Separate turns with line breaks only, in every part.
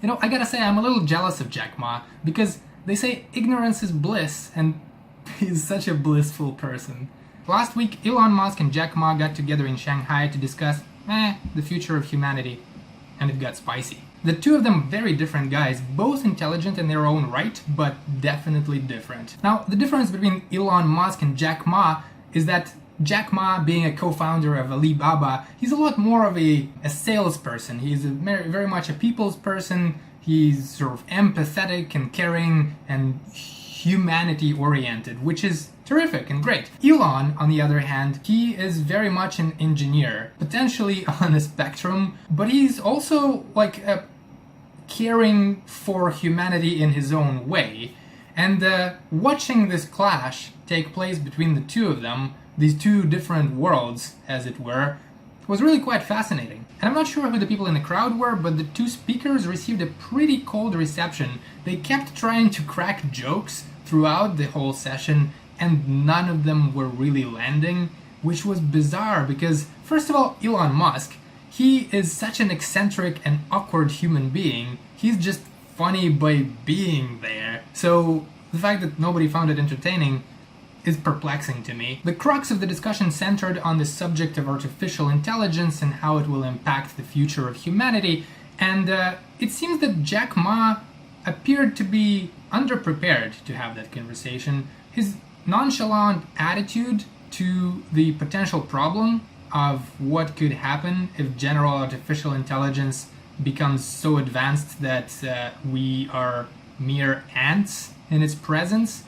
I gotta say, I'm a little jealous of Jack Ma, because they say ignorance is bliss, and he's such a blissful person. Last week, Elon Musk and Jack Ma got together in Shanghai to discuss, the future of humanity, and it got spicy. The two of them very different guys, both intelligent in their own right, but definitely different. Now, the difference between Elon Musk and Jack Ma is that Jack Ma, being a co-founder of Alibaba, he's a lot more of a salesperson. He's very much a people's person. He's sort of empathetic and caring and humanity-oriented, which is terrific and great. Elon, on the other hand, he is very much an engineer, potentially on a spectrum, but he's also like a caring for humanity in his own way. And watching this clash take place between the two of them, these two different worlds, as it were, was really quite fascinating. And I'm not sure who the people in the crowd were, but the two speakers received a pretty cold reception. They kept trying to crack jokes throughout the whole session, and none of them were really landing, which was bizarre because, first of all, Elon Musk, he is such an eccentric and awkward human being. He's just funny by being there. So the fact that nobody found it entertaining is perplexing to me. The crux of the discussion centered on the subject of artificial intelligence and how it will impact the future of humanity, and it seems that Jack Ma appeared to be underprepared to have that conversation. His nonchalant attitude to the potential problem of what could happen if general artificial intelligence becomes so advanced that we are mere ants in its presence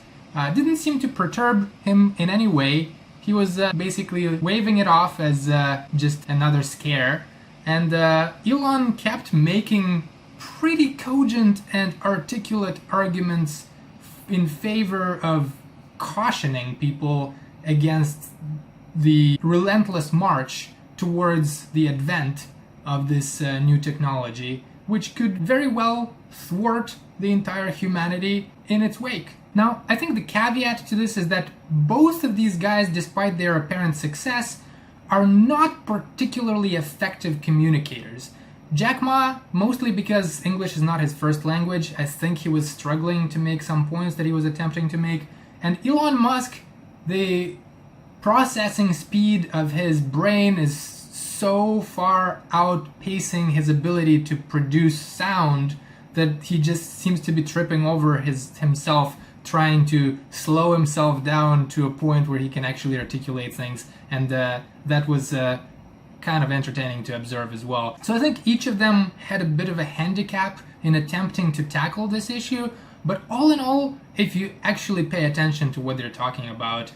didn't seem to perturb him in any way. He was basically waving it off as just another scare. And Elon kept making pretty cogent and articulate arguments in favor of cautioning people against the relentless march towards the advent of this new technology, which could very well thwart the entire humanity in its wake. Now, I think the caveat to this is that both of these guys, despite their apparent success, are not particularly effective communicators. Jack Ma, mostly because English is not his first language, I think he was struggling to make some points that he was attempting to make. And Elon Musk, the processing speed of his brain is so far outpacing his ability to produce sound that he just seems to be tripping over himself, trying to slow himself down to a point where he can actually articulate things, and that was kind of entertaining to observe as well. So I think each of them had a bit of a handicap in attempting to tackle this issue, but all in all, if you actually pay attention to what they're talking about,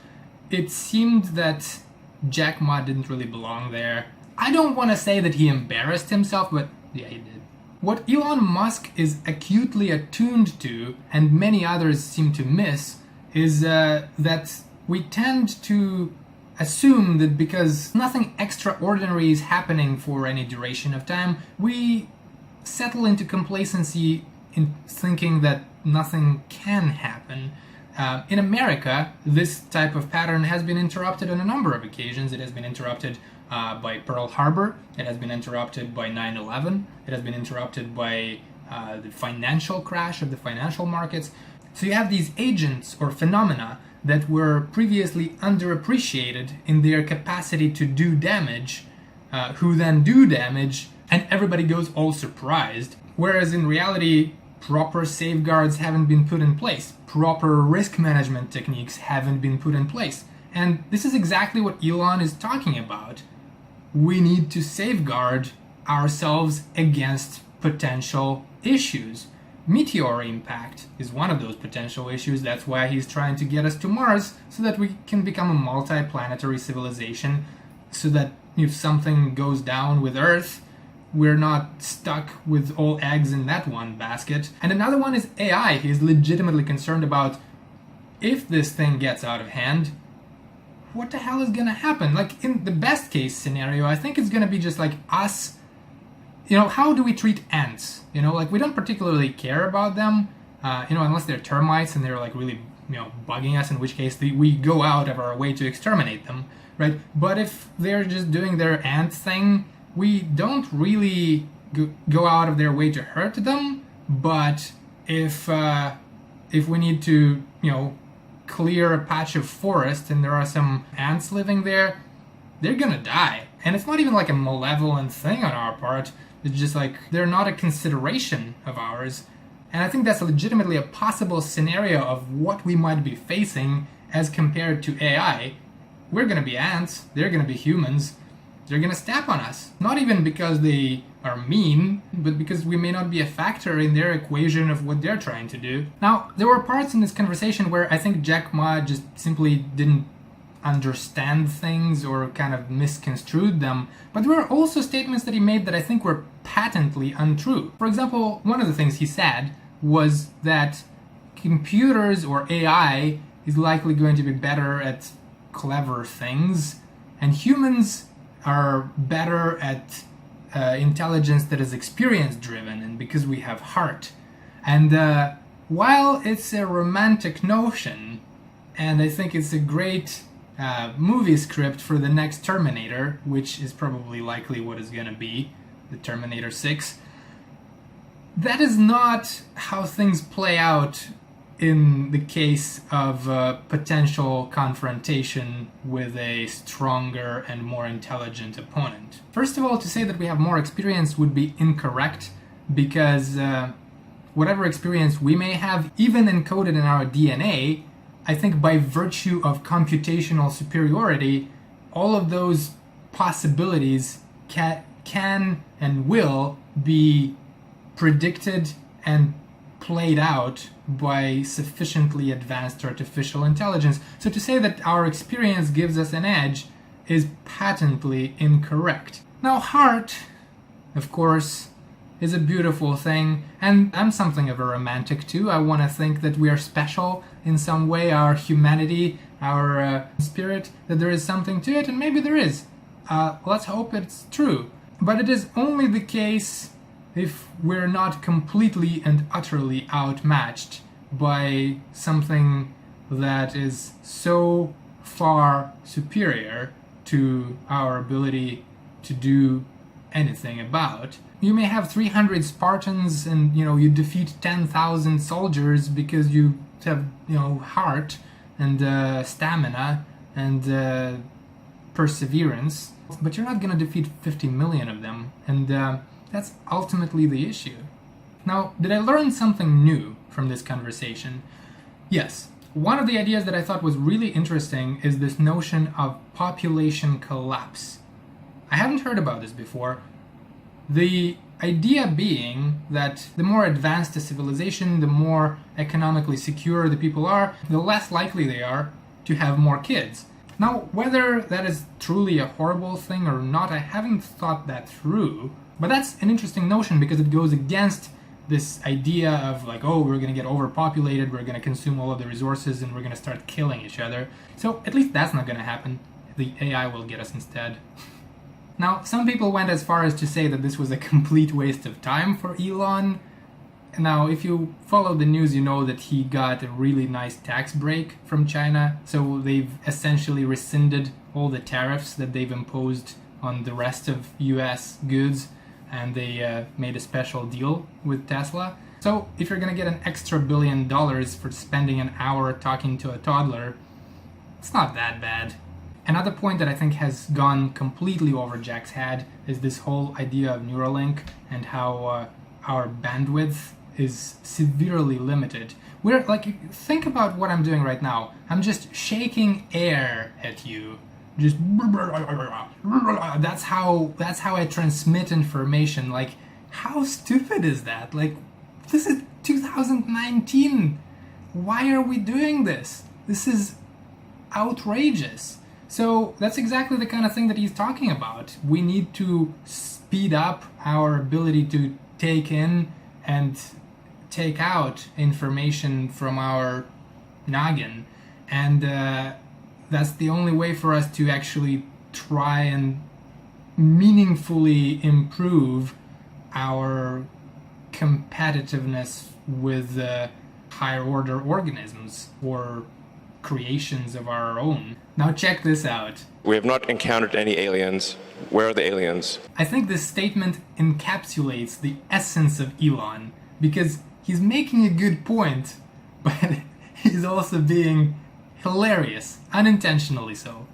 it seemed that Jack Ma didn't really belong there. I don't want to say that he embarrassed himself, but yeah, he did. What Elon Musk is acutely attuned to, and many others seem to miss, is that we tend to assume that because nothing extraordinary is happening for any duration of time, we settle into complacency in thinking that nothing can happen. In America, this type of pattern has been interrupted on a number of occasions. It has been interrupted by Pearl Harbor, it has been interrupted by 9/11, it has been interrupted by the financial crash of the financial markets. So you have these agents or phenomena that were previously underappreciated in their capacity to do damage, who then do damage, and everybody goes all surprised. Whereas in reality, proper safeguards haven't been put in place, proper risk management techniques haven't been put in place. And this is exactly what Elon is talking about. We need to safeguard ourselves against potential issues. Meteor impact is one of those potential issues. That's why he's trying to get us to Mars, so that we can become a multi-planetary civilization, so that if something goes down with Earth, we're not stuck with all eggs in that one basket. And another one is AI. He's legitimately concerned about, if this thing gets out of hand, what the hell is gonna happen? Like, in the best case scenario, I think it's gonna be just like us. How do we treat ants? Like, we don't particularly care about them, unless they're termites and they're like really, bugging us, in which case we go out of our way to exterminate them, right? But if they're just doing their ant thing, we don't really go out of their way to hurt them. but if we need to, clear a patch of forest and there are some ants living there, they're gonna die. And it's not even like a malevolent thing on our part. It's just like they're not a consideration of ours. And I think that's legitimately a possible scenario of what we might be facing as compared to AI. We're gonna be ants, they're gonna be humans, they're gonna step on us. Not even because they are mean, but because we may not be a factor in their equation of what they're trying to do. Now, there were parts in this conversation where I think Jack Ma just simply didn't understand things or kind of misconstrued them, but there were also statements that he made that I think were patently untrue. For example, one of the things he said was that computers or AI is likely going to be better at clever things, and humans are better at intelligence that is experience driven and because we have heart. And while it's a romantic notion, and I think it's a great movie script for the next Terminator, which is probably likely what is going to be, the Terminator 6, that is not how things play out in the case of potential confrontation with a stronger and more intelligent opponent. First of all, to say that we have more experience would be incorrect, because whatever experience we may have, even encoded in our DNA, I think by virtue of computational superiority, all of those possibilities can and will be predicted and played out by sufficiently advanced artificial intelligence. So to say that our experience gives us an edge is patently incorrect. Now, heart, of course, is a beautiful thing, and I'm something of a romantic too. I want to think that we are special in some way, our humanity, our spirit, that there is something to it, and maybe there is. Let's hope it's true. But it is only the case if we're not completely and utterly outmatched by something that is so far superior to our ability to do anything about. You may have 300 Spartans and you defeat 10,000 soldiers because you have heart and stamina and perseverance, but you're not going to defeat 50 million of them, and that's ultimately the issue. Now, did I learn something new from this conversation? Yes. One of the ideas that I thought was really interesting is this notion of population collapse. I hadn't heard about this before. The idea being that the more advanced a civilization, the more economically secure the people are, the less likely they are to have more kids. Now, whether that is truly a horrible thing or not, I haven't thought that through. But that's an interesting notion because it goes against this idea of like, oh, we're going to get overpopulated, we're going to consume all of the resources, and we're going to start killing each other. So at least that's not going to happen. The AI will get us instead. Now, some people went as far as to say that this was a complete waste of time for Elon. Now, if you follow the news, you know that he got a really nice tax break from China. So they've essentially rescinded all the tariffs that they've imposed on the rest of US goods, and they made a special deal with Tesla. So if you're gonna get an extra $1 billion for spending an hour talking to a toddler, it's not that bad. Another point that I think has gone completely over Jack's head is this whole idea of Neuralink and how our bandwidth is severely limited. We're like, think about what I'm doing right now. I'm just shaking air at you. Just that's how I transmit information. Like, how stupid is that? Like, this is 2019. Why are we doing this? This is outrageous. So that's exactly the kind of thing that he's talking about. We need to speed up our ability to take in and take out information from our noggin, and that's the only way for us to actually try and meaningfully improve our competitiveness with higher order organisms or creations of our own. Now check this out.
We have not encountered any aliens. Where are the aliens?
I think this statement encapsulates the essence of Elon. because he's making a good point, but he's also being hilarious, unintentionally so.